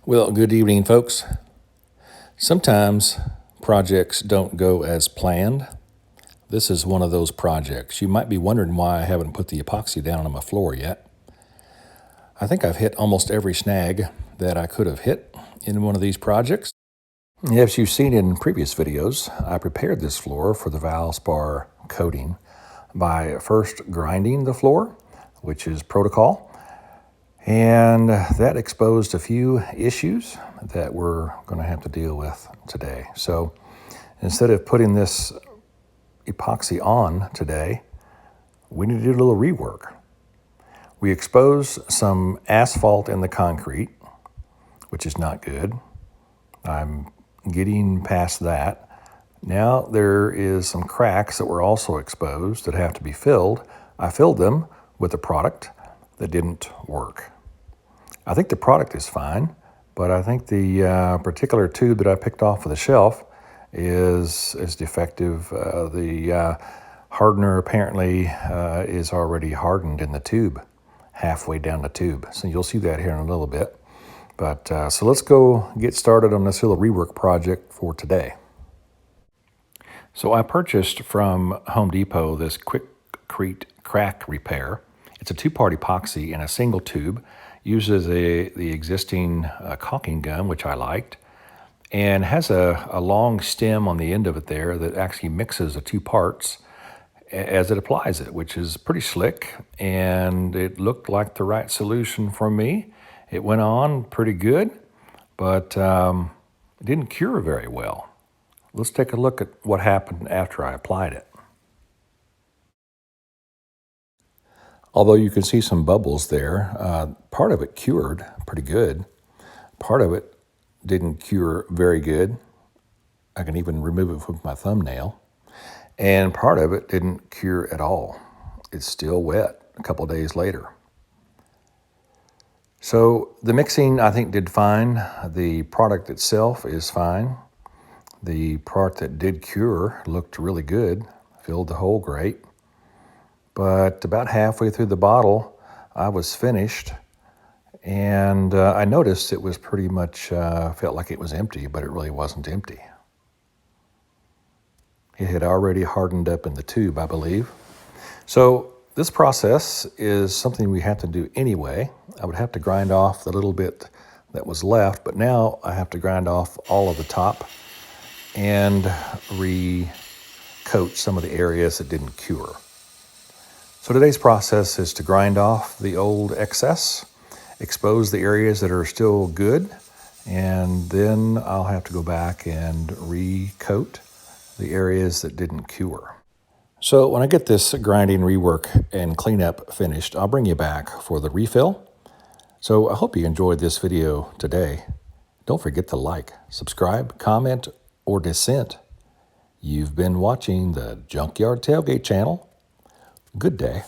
Well, good evening, folks. Sometimes projects don't go as planned. This is one of those projects. You might be wondering why I haven't put the epoxy down on my floor yet. I think I've hit almost every snag that I could have hit in one of these projects. As you've seen in previous videos, I prepared this floor for the Valspar coating by first grinding the floor, which is protocol. And that exposed a few issues that we're going to have to deal with today. So instead of putting this epoxy on today, we need to do a little rework. We exposed some asphalt in the concrete, which is not good. I'm getting past that. Now there is some cracks that were also exposed that have to be filled. I filled them with a product that didn't work. I think the product is fine, but I think the particular tube that I picked off of the shelf is defective. The hardener apparently is already hardened in the tube, halfway down the tube. So you'll see that here in a little bit. But so let's go get started on this little rework project for today. So I purchased from Home Depot this Quickcrete crack repair. It's a two-part epoxy in a single tube. Uses the existing caulking gun, which I liked, and has a long stem on the end of it there that actually mixes the two parts as it applies it, which is pretty slick, and it looked like the right solution for me. It went on pretty good, but it didn't cure very well. Let's take a look at what happened after I applied it. Although you can see some bubbles there, part of it cured pretty good. Part of it didn't cure very good. I can even remove it with my thumbnail. And part of it didn't cure at all. It's still wet a couple days later. So the mixing, I think, did fine. The product itself is fine. The part that did cure looked really good, filled the hole great. But about halfway through the bottle, I was finished, and I noticed it was pretty much, felt like it was empty, but it really wasn't empty. It had already hardened up in the tube, I believe. So this process is something we have to do anyway. I would have to grind off the little bit that was left, but now I have to grind off all of the top and re-coat some of the areas that didn't cure. So today's process is to grind off the old excess, expose the areas that are still good, and then I'll have to go back and re-coat the areas that didn't cure. So when I get this grinding, rework, and cleanup finished, I'll bring you back for the refill. So I hope you enjoyed this video today. Don't forget to like, subscribe, comment, or dissent. You've been watching the Junkyard Tailgate channel. Good day.